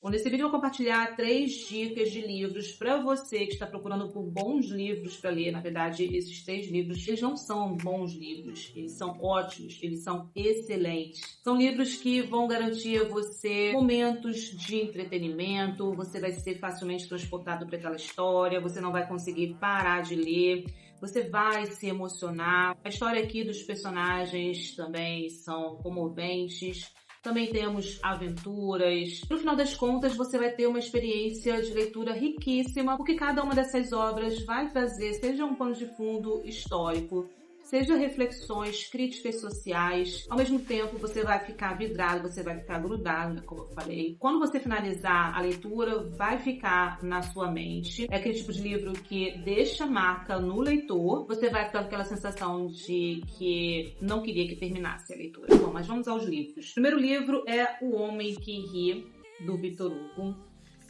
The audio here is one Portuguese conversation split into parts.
Bom, nesse vídeo eu vou compartilhar 3 dicas de livros para você que está procurando por bons livros para ler. Na verdade, esses 3 livros, eles não são bons livros, eles são ótimos, eles são excelentes. São livros que vão garantir a você momentos de entretenimento, você vai ser facilmente transportado para aquela história, você não vai conseguir parar de ler. Você vai se emocionar. A história aqui dos personagens também são comoventes. Também temos aventuras. No final das contas, você vai ter uma experiência de leitura riquíssima, porque cada uma dessas obras vai trazer, seja um pano de fundo histórico, seja reflexões, críticas sociais. Ao mesmo tempo, você vai ficar vidrado, você vai ficar grudado, como eu falei. Quando você finalizar a leitura, vai ficar na sua mente. É aquele tipo de livro que deixa marca no leitor. Você vai ficar com aquela sensação de que não queria que terminasse a leitura. Bom, mas vamos aos livros. O primeiro livro é O Homem que Ri, do Victor Hugo.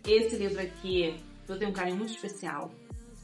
Esse livro aqui, eu tenho um carinho muito especial.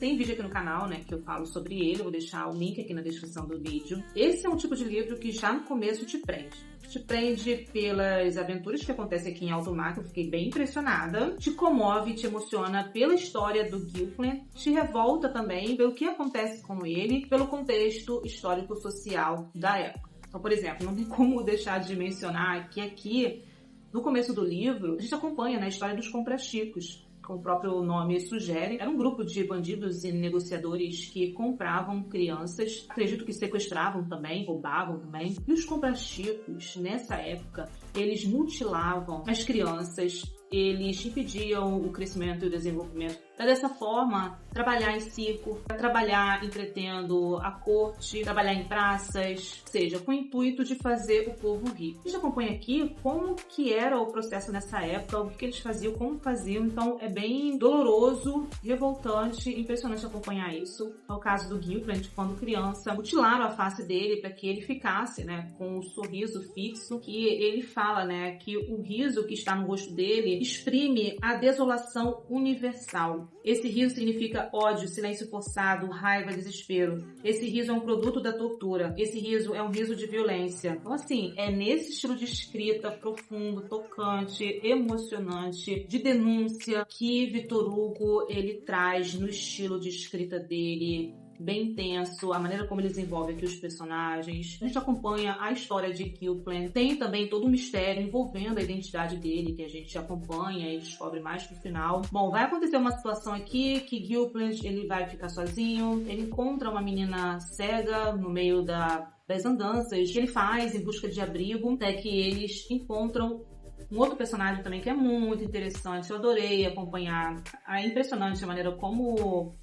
Tem vídeo aqui no canal, né, que eu falo sobre ele, eu vou deixar o link aqui na descrição do vídeo. Esse é um tipo de livro que já no começo te prende. Te prende pelas aventuras que acontecem aqui em alto mar, que eu fiquei bem impressionada. Te comove, te emociona pela história do Gwynplaine. Te revolta também pelo que acontece com ele, pelo contexto histórico-social da época. Então, por exemplo, não tem como deixar de mencionar que aqui, no começo do livro, a gente acompanha, né, a história dos comprachicos. Como o próprio nome sugere, era um grupo de bandidos e negociadores que compravam crianças, acredito que sequestravam também, roubavam também. E os comprachicos, nessa época, eles mutilavam as crianças, eles impediam o crescimento e o desenvolvimento. Para dessa forma, trabalhar em circo, trabalhar entretendo a corte, trabalhar em praças, ou seja, com o intuito de fazer o povo rir. A gente acompanha aqui como que era o processo nessa época, o que eles faziam, como faziam, então é bem doloroso, revoltante, impressionante acompanhar isso. É o caso do Gwynplaine, quando criança, mutilaram a face dele para que ele ficasse, né, com um sorriso fixo, que ele fala, né, que o riso que está no rosto dele exprime a desolação universal. Esse riso significa ódio, silêncio forçado, raiva, desespero. Esse riso é um produto da tortura. Esse riso é um riso de violência. Então, assim, é nesse estilo de escrita profundo, tocante, emocionante, de denúncia que Victor Hugo, ele traz no estilo de escrita dele, bem intenso, a maneira como ele desenvolve aqui os personagens. A gente acompanha a história de Gwynplaine. Tem também todo um mistério envolvendo a identidade dele, que a gente acompanha e descobre mais pro final. Bom, vai acontecer uma situação aqui que Gwynplaine, ele vai ficar sozinho, ele encontra uma menina cega no meio das andanças que ele faz em busca de abrigo, até que eles encontram um outro personagem também que é muito interessante. Eu adorei acompanhar. É impressionante a maneira como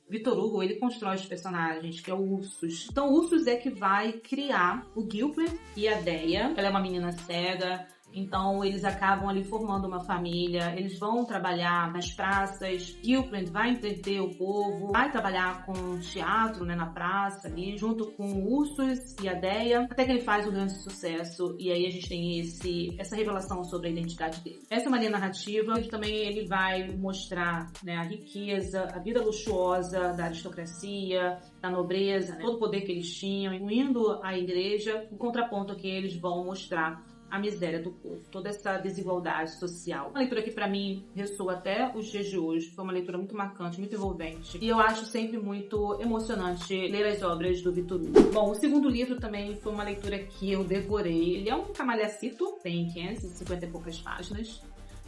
Victor Hugo, ele constrói os personagens, que é o Ursus. Então, o Ursus é que vai criar o Gwynplaine e a Deia. Ela é uma menina cega, então eles acabam ali formando uma família. Eles vão trabalhar nas praças. Gwynplaine vai entreter o povo, vai trabalhar com teatro, né, na praça ali, junto com o Ursus e a Deia, até que ele faz um grande sucesso. E aí a gente tem essa revelação sobre a identidade dele. Essa é uma linha narrativa, onde também ele vai mostrar, né, a riqueza, a vida luxuosa da aristocracia, da nobreza, né, todo o poder que eles tinham, incluindo a igreja, o contraponto que eles vão mostrar a miséria do povo, toda essa desigualdade social. Uma leitura que pra mim ressoa até os dias de hoje, foi uma leitura muito marcante, muito envolvente, e eu acho sempre muito emocionante ler as obras do Victor Hugo. Bom, o segundo livro também foi uma leitura que eu devorei. Ele é um camalhacito, tem 550 e poucas páginas,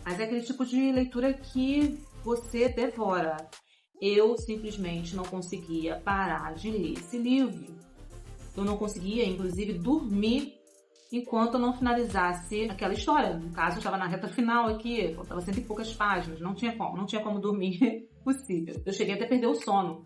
mas é aquele tipo de leitura que você devora. Eu simplesmente não conseguia parar de ler esse livro. Eu não conseguia, inclusive, dormir enquanto eu não finalizasse aquela história. No caso, eu estava na reta final aqui, faltava 100 e poucas páginas, não tinha como dormir possível. Eu cheguei até a perder o sono.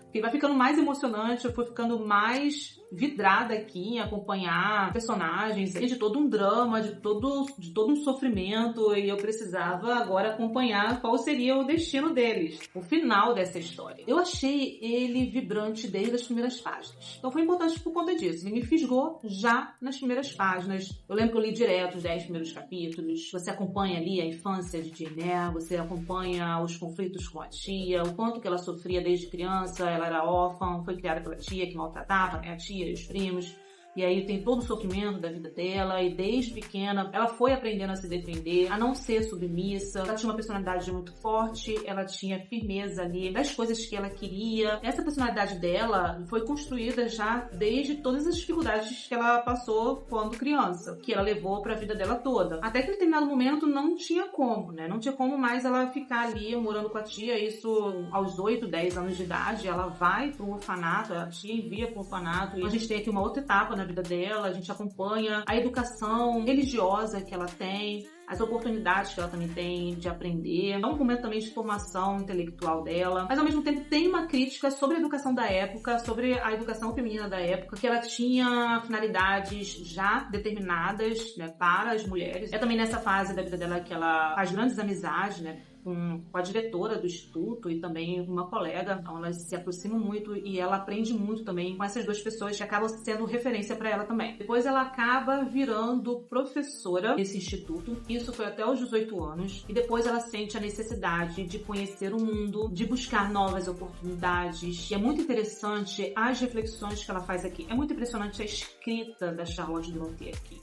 Porque vai ficando mais emocionante, eu fui ficando mais vidrada aqui em acompanhar personagens, de todo um drama, de todo um sofrimento, e eu precisava agora acompanhar qual seria o destino deles, o final dessa história. Eu achei ele vibrante desde as primeiras páginas. Então foi importante por conta disso. Ele me fisgou já nas primeiras páginas. Eu lembro que eu li direto os 10 primeiros capítulos. Você acompanha ali a infância de Jane Eyre, você acompanha os conflitos com a tia, o quanto que ela sofria desde criança. Ela era órfã, foi criada pela tia que maltratava, né, a tia e os primos. E aí tem todo o sofrimento da vida dela, e desde pequena ela foi aprendendo a se defender, a não ser submissa. Ela tinha uma personalidade muito forte, ela tinha firmeza ali das coisas que ela queria. Essa personalidade dela foi construída já desde todas as dificuldades que ela passou quando criança, que ela levou pra vida dela toda. Até que em determinado momento não tinha como, né? Não tinha como mais ela ficar ali morando com a tia, isso aos 8, 10 anos de idade, ela vai pro orfanato, a tia envia pro orfanato, e a gente tem aqui uma outra etapa na vida dela, a gente acompanha a educação religiosa que ela tem, as oportunidades que ela também tem de aprender. É um momento também de formação intelectual dela, mas ao mesmo tempo tem uma crítica sobre a educação da época, sobre a educação feminina da época, que ela tinha finalidades já determinadas, né, para as mulheres. É também nessa fase da vida dela que ela faz grandes amizades, né, com a diretora do instituto e também uma colega, então elas se aproximam muito e ela aprende muito também com essas duas pessoas que acabam sendo referência para ela também. Depois ela acaba virando professora desse instituto, isso foi até os 18 anos, e depois ela sente a necessidade de conhecer o mundo, de buscar novas oportunidades, e é muito interessante as reflexões que ela faz aqui. É muito impressionante a escrita da Charlotte Brontë aqui.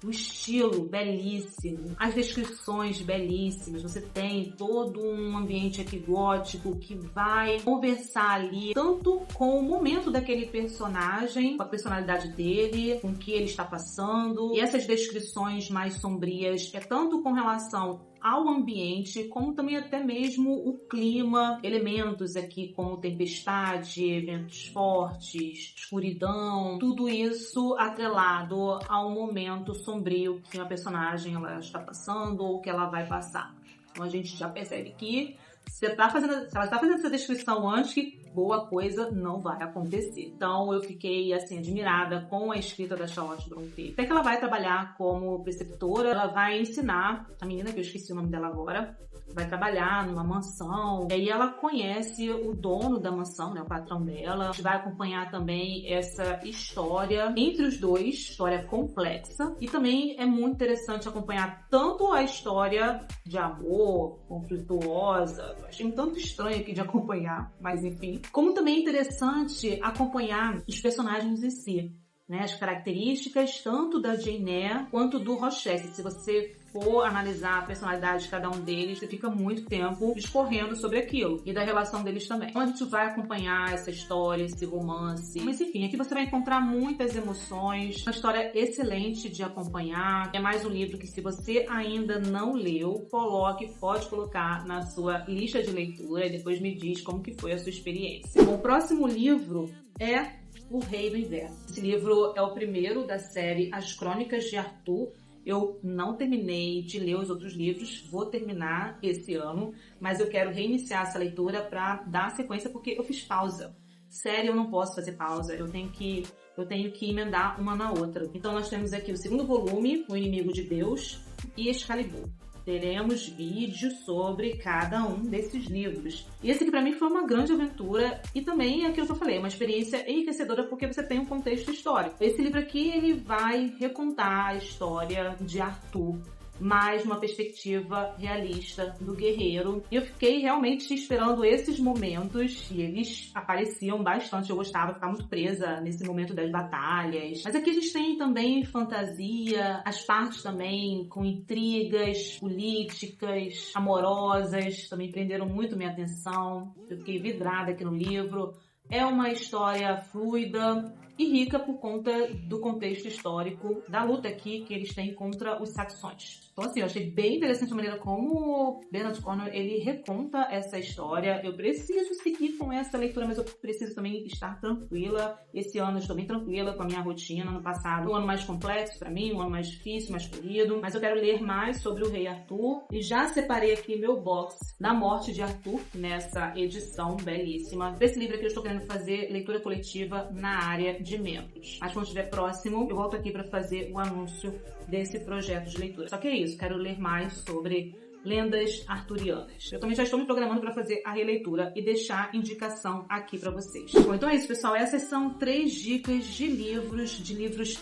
O estilo belíssimo, as descrições belíssimas, você tem todo um ambiente aqui gótico que vai conversar ali tanto com o momento daquele personagem, com a personalidade dele, com o que ele está passando, e essas descrições mais sombrias é tanto com relação ao ambiente, como também até mesmo o clima, elementos aqui como tempestade, ventos fortes, escuridão, tudo isso atrelado ao momento sombrio que a personagem ela está passando ou que ela vai passar. Então a gente já percebe que se ela está fazendo essa descrição antes, que boa coisa não vai acontecer. Então eu fiquei assim admirada com a escrita da Charlotte Brontë. Até que ela vai trabalhar como preceptora, ela vai ensinar a menina, que eu esqueci o nome dela agora, vai trabalhar numa mansão, e aí ela conhece o dono da mansão, né, o patrão dela. A gente vai acompanhar também essa história entre os dois, história complexa, e também é muito interessante acompanhar tanto a história de amor, conflituosa, eu achei um tanto estranho aqui de acompanhar, mas enfim, como também é interessante acompanhar os personagens em si, né, as características tanto da Jane Eyre quanto do Rochester. Se você for analisar a personalidade de cada um deles, você fica muito tempo discorrendo sobre aquilo e da relação deles também. Então a gente vai acompanhar essa história, esse romance, mas enfim, aqui você vai encontrar muitas emoções, uma história excelente de acompanhar. É mais um livro que, se você ainda não leu, pode colocar na sua lista de leitura e depois me diz como que foi a sua experiência. Bom, o próximo livro é O Rei do Inverno. Esse livro é o primeiro da série As Crônicas de Arthur. Eu não terminei de ler os outros livros, vou terminar esse ano, mas eu quero reiniciar essa leitura para dar sequência, porque eu fiz pausa. Sério, eu não posso fazer pausa, eu tenho que emendar uma na outra. Então nós temos aqui o segundo volume, O Inimigo de Deus, e Excalibur. Teremos vídeos sobre cada um desses livros. E esse aqui pra mim foi uma grande aventura e também é aquilo que eu falei, uma experiência enriquecedora porque você tem um contexto histórico. Esse livro aqui, ele vai recontar a história de Arthur, mais uma perspectiva realista do guerreiro. E eu fiquei realmente esperando esses momentos, e eles apareciam bastante. Eu gostava de ficar muito presa nesse momento das batalhas. Mas aqui a gente tem também fantasia, as partes também com intrigas políticas, amorosas, também prenderam muito minha atenção. Eu fiquei vidrada aqui no livro. É uma história fluida e rica por conta do contexto histórico da luta aqui que eles têm contra os saxões. Então assim, eu achei bem interessante a maneira como Bernard Cornwell, ele reconta essa história. Eu preciso seguir com essa leitura, mas eu preciso também estar tranquila. Esse ano eu estou bem tranquila com a minha rotina. Ano passado, um ano mais complexo para mim, um ano mais difícil, mais corrido. Mas eu quero ler mais sobre o Rei Arthur e já separei aqui meu box da Morte de Arthur nessa edição belíssima. Desse livro aqui eu estou querendo fazer leitura coletiva na área de membros. Mas quando estiver próximo, eu volto aqui para fazer o anúncio desse projeto de leitura. Só que é isso, quero ler mais sobre lendas arturianas. Eu também já estou me programando para fazer a releitura e deixar indicação aqui para vocês. Bom, então é isso, pessoal. Essas são 3 dicas de livros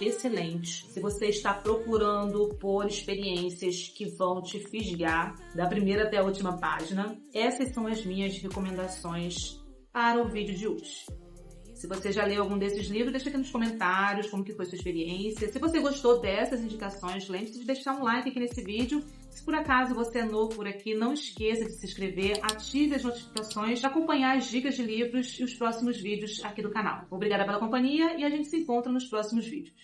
excelentes. Se você está procurando por experiências que vão te fisgar da primeira até a última página, essas são as minhas recomendações para o vídeo de hoje. Se você já leu algum desses livros, deixa aqui nos comentários como que foi sua experiência. Se você gostou dessas indicações, lembre-se de deixar um like aqui nesse vídeo. Se por acaso você é novo por aqui, não esqueça de se inscrever, ative as notificações para acompanhar as dicas de livros e os próximos vídeos aqui do canal. Obrigada pela companhia e a gente se encontra nos próximos vídeos.